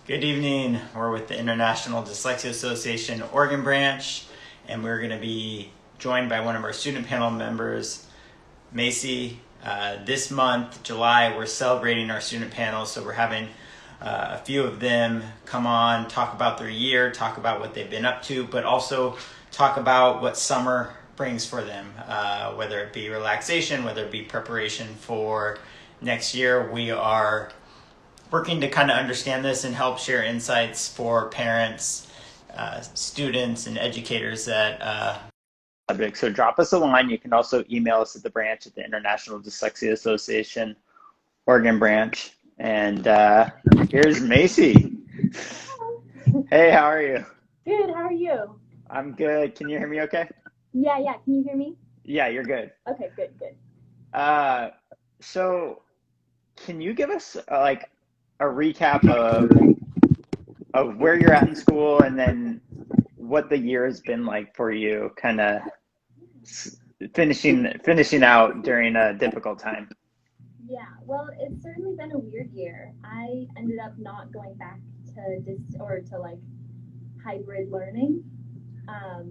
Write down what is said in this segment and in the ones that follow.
Good evening. We're with the International Dyslexia Association Oregon branch, and we're going to be joined by one of our student panel members, Macey. This month, July, we're celebrating our student panels, so we're having a few of them come on, talk about their year, talk about what they've been up to, but also talk about what summer brings for them, whether it be relaxation, whether it be preparation for next year. We are working to kind of understand this and help share insights for parents, students, and educators that subject. So drop us a line. You can also email us at the branch at the International Dyslexia Association Oregon branch. And here's Macey. Hey, how are you? Good, how are you? I'm good. Can you hear me okay? Yeah, can you hear me? Yeah, you're good. Okay, good. So can you give us a recap of where you're at in school and then what the year has been like for you, kind of finishing out during a difficult time? Yeah, well, it's certainly been a weird year. I ended up not going back to hybrid learning,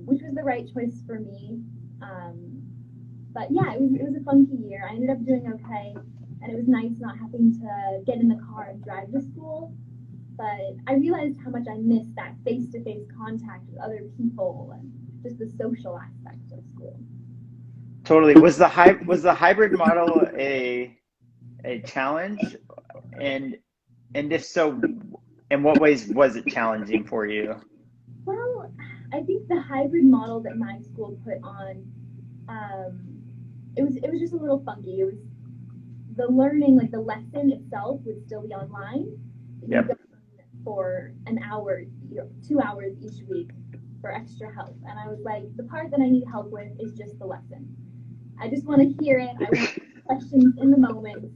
which was the right choice for me. But yeah, it was a funky year. I ended up doing okay, and it was nice not having to get in the car and drive to school. But I realized how much I missed that face-to-face contact with other people and just the social aspect of school. Totally. Was the hybrid model a challenge? And if so, in what ways was it challenging for you? Well, I think the hybrid model that my school put on, it was just a little funky. It was the learning, like the lesson itself would still be online. Yep. For an hour, 2 hours each week for extra help. And I was like, the part that I need help with is just the lesson. I just want to hear it. I want questions in the moment.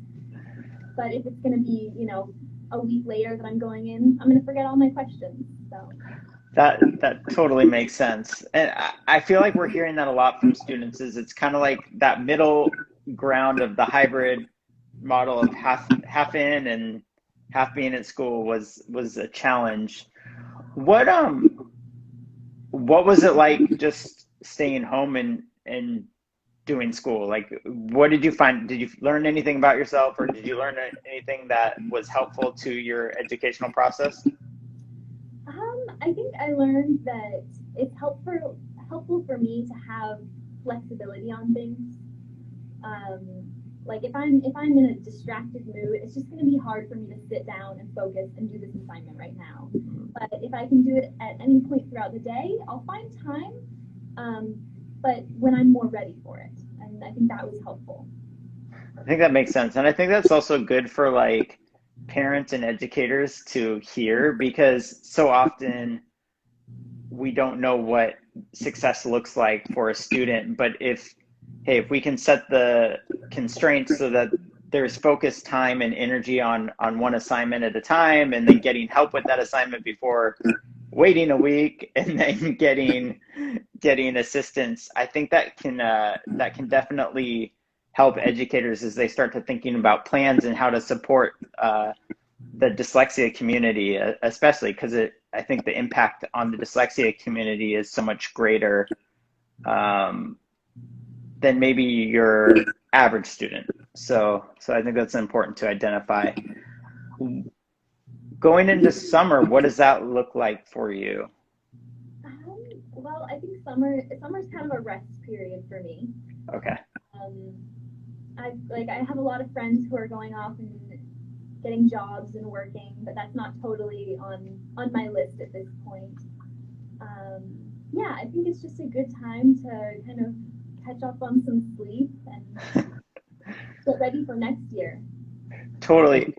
But if it's going to be, a week later that I'm going in, I'm going to forget all my questions. So that totally makes sense. And I feel like we're hearing that a lot from students. Is it's kind of like that middle ground of the hybrid model of half in and half being at school was a challenge. What was it like just staying home and doing school? Like, what did you find? Did you learn anything about yourself, or did you learn anything that was helpful to your educational process? I think I learned that it's helpful for me to have flexibility on things. Like if I'm in a distracted mood, it's just going to be hard for me to sit down and focus and do this assignment right now. But if I can do it at any point throughout the day, I'll find time. But when I'm more ready for it, and I think that was helpful. I think that makes sense, and I think that's also good for parents and educators to hear, because so often we don't know what success looks like for a student. But if we can set the constraints so that there's focused time and energy on one assignment at a time, and then getting help with that assignment before waiting a week and then getting assistance, I think that can definitely help educators as they start to thinking about plans and how to support the dyslexia community, especially because I think the impact on the dyslexia community is so much greater than maybe your average student. So I think that's important to identify. Going into summer, what does that look like for you? Well, I think summer's kind of a rest period for me. Okay. I have a lot of friends who are going off and getting jobs and working, but that's not totally on my list at this point. Yeah, I think it's just a good time to kind of catch up on some sleep and get ready for next year. Totally.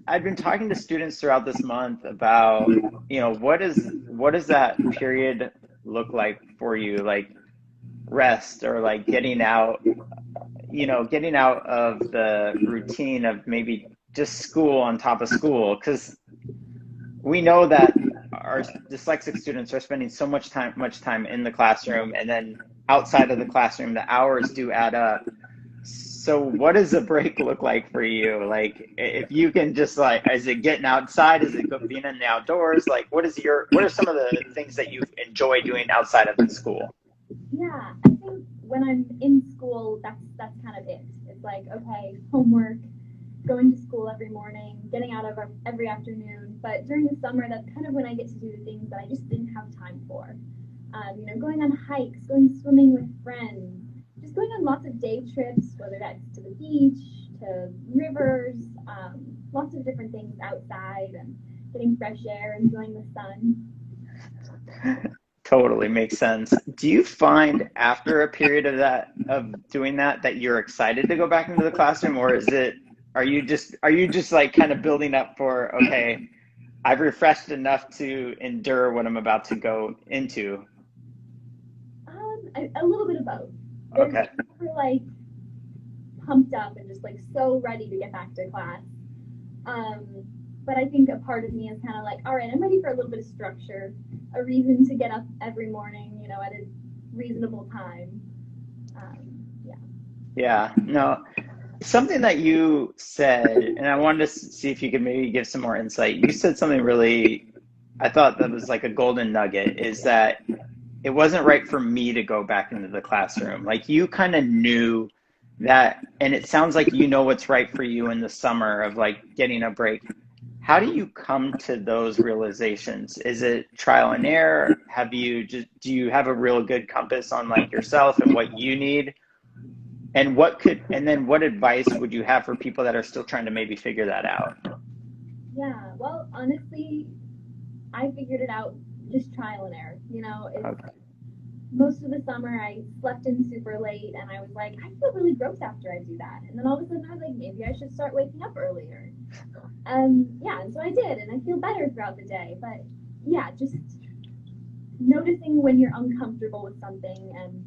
I've been talking to students throughout this month about, what does that period look like for you, like rest or like getting out of the routine of maybe just school on top of school, because we know that our dyslexic students are spending so much time in the classroom, and then outside of the classroom, the hours do add up. So what does a break look like for you? Like if you can just like, is it getting outside? Is it being in the outdoors? Like what are some of the things that you enjoy doing outside of school? Yeah, I think when I'm in school, that's kind of it. It's like, okay, homework, going to school every morning, getting out of every afternoon. But during the summer, that's kind of when I get to do the things that I just didn't have time for. Going on hikes, going swimming with friends, just going on lots of day trips, whether that's to the beach, to rivers, lots of different things outside and getting fresh air, enjoying the sun. Totally makes sense. Do you find after a period of doing that you're excited to go back into the classroom, or are you just like kind of building up for, okay, I've refreshed enough to endure what I'm about to go into? A little bit of both. There's Okay. never like pumped up and just like so ready to get back to class. Um, but I think a part of me is kind of like, all right, I'm ready for a little bit of structure, a reason to get up every morning, at a reasonable time. Yeah. Yeah. No, something that you said, and I wanted to see if you could maybe give some more insight. You said something really, I thought that was like a golden nugget, is that it wasn't right for me to go back into the classroom. Like you kind of knew that, and it sounds like you know what's right for you in the summer of like getting a break. How do you come to those realizations? Is it trial and error? Do you have a real good compass on like yourself and what you need? And then what advice would you have for people that are still trying to maybe figure that out? Yeah. Well, honestly, I figured it out just trial and error. It's Okay. most of the summer I slept in super late and I was like, I feel really gross after I do that. And then all of a sudden I was like, maybe I should start waking up earlier. Yeah, and so I did, and I feel better throughout the day. But yeah, just noticing when you're uncomfortable with something and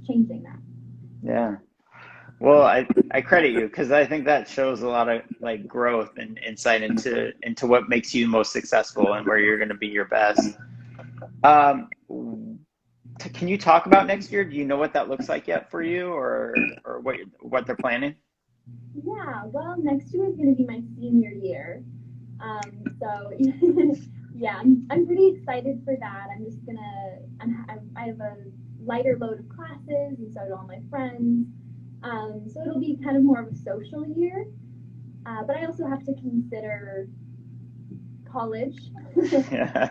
changing that. Yeah. Well, I credit you because I think that shows a lot of like growth and insight into what makes you most successful and where you're going to be your best. Um, can you talk about next year? Do you know what that looks like yet for you, or what they're planning? Yeah, well, next year is going to be my senior year. So yeah, I'm pretty excited for that. I'm just gonna I have a lighter load of classes, and so do all my friends. So it'll be kind of more of a social year. But I also have to consider college, Yeah.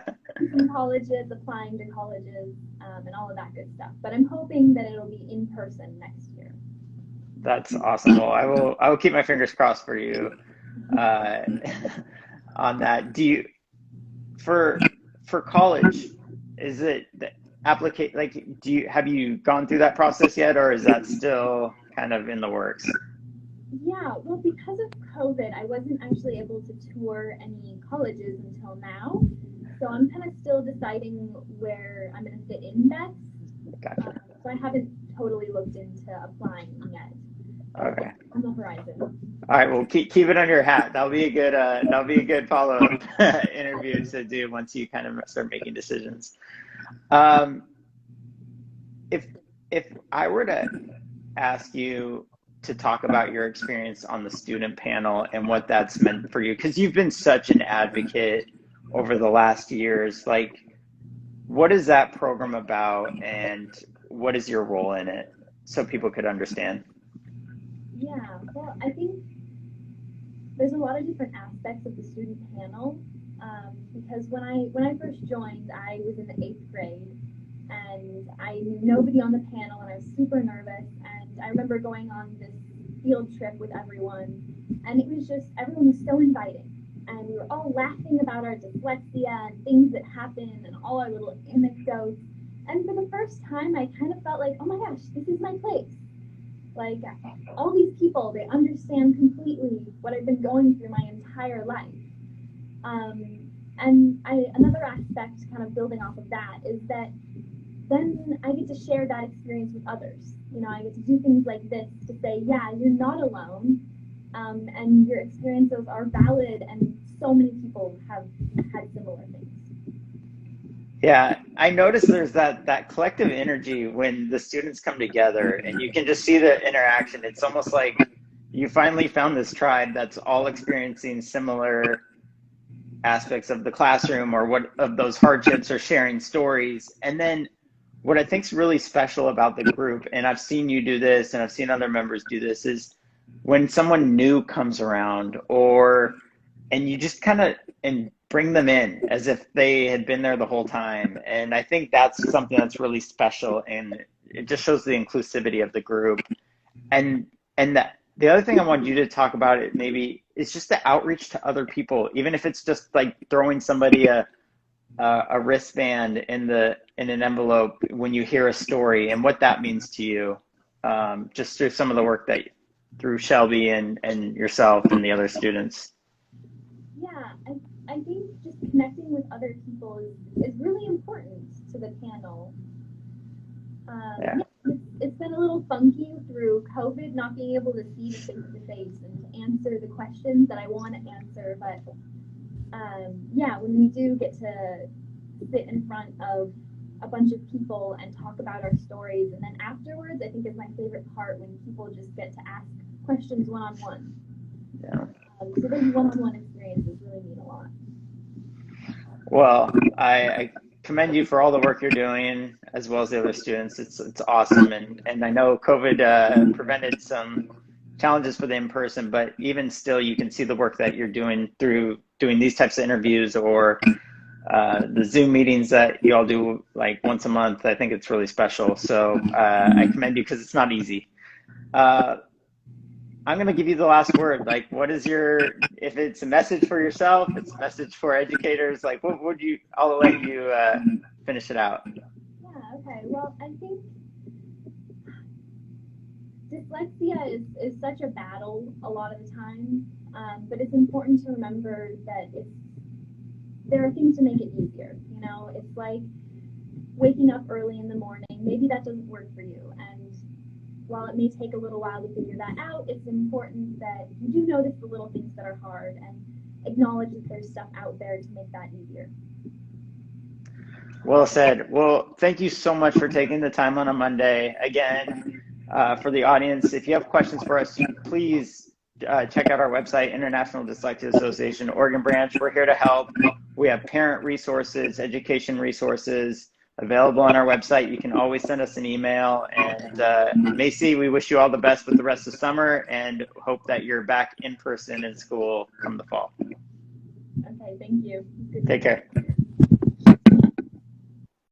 some colleges, applying to colleges, and all of that good stuff. But I'm hoping that it'll be in person next year. That's awesome. Well, I will keep my fingers crossed for you uh, on that. For for college, is it the applicate like do you have you gone through that process yet, or is that still kind of in the works? Yeah, well, because of COVID, I wasn't actually able to tour any colleges until now. So I'm kind of still deciding where I'm going to fit in best. Gotcha. So I haven't totally looked into applying yet, but Okay. it's on the horizon. All right. Well, keep it on your hat. That'll be a good follow up interview to do once you kind of start making decisions. Um, if if I were to ask you to talk about your experience on the student panel and what that's meant for you, because you've been such an advocate over the last years. Like, what is that program about, and what is your role in it, so people could understand? Yeah, well, I think there's a lot of different aspects of the student panel because when I first joined, I was in the 8th grade and I knew nobody on the panel and I was super nervous. And I remember going on this field trip with everyone, and it was just everyone was so inviting. And we were all laughing about our dyslexia and things that happen and all our little anecdotes. And for the first time, I kind of felt like, oh my gosh, this is my place. Like all these people, they understand completely what I've been going through my entire life. Another aspect, kind of building off of that, is that then I get to share that experience with others. I get to do things like this to say, yeah, you're not alone, and your experiences are valid, and so many people have had similar things. Yeah, I noticed there's that collective energy when the students come together, and you can just see the interaction. It's almost like you finally found this tribe that's all experiencing similar aspects of the classroom or what of those hardships or sharing stories. And then what I think's really special about the group, and I've seen you do this and I've seen other members do this, is when someone new comes around or and you just kind of and bring them in as if they had been there the whole time. And I think that's something that's really special, and it just shows the inclusivity of the group. And that the other thing I wanted you to talk about it maybe is just the outreach to other people, even if it's just like throwing somebody a wristband in an envelope when you hear a story and what that means to you, just through some of the work that through Shelby and yourself and the other students. Yeah, I think just connecting with other people is really important to the panel. Yeah. Yeah, it's been a little funky through COVID, not being able to see the face to face and to answer the questions that I want to answer. But yeah, when we do get to sit in front of a bunch of people and talk about our stories, and then afterwards, I think is my favorite part when people just get to ask questions one on one. Yeah. So those one-on-one experiences really mean a lot. Well, I commend you for all the work you're doing, as well as the other students. It's awesome, and I know COVID prevented some challenges for the in person, but even still, you can see the work that you're doing through doing these types of interviews or the Zoom meetings that you all do like once a month. I think it's really special. So I commend you because it's not easy. Uh, I'm going to give you the last word. Like, what is if it's a message for yourself, it's a message for educators, like, what would I'll let you finish it out. Yeah, okay. Well, I think dyslexia is such a battle a lot of the time, but it's important to remember that there are things to make it easier. You know, it's like waking up early in the morning. Maybe that doesn't work for you, and while it may take a little while to figure that out, it's important that you do notice the little things that are hard and acknowledge that there's stuff out there to make that easier. Well said. Well, thank you so much for taking the time on a Monday. Again, for the audience, if you have questions for us, please check out our website, International Dyslexia Association, Oregon Branch. We're here to help. We have parent resources, education resources available on our website. You can always send us an email. And Macey, we wish you all the best with the rest of summer and hope that you're back in person in school come the fall. Okay, thank you. Take care.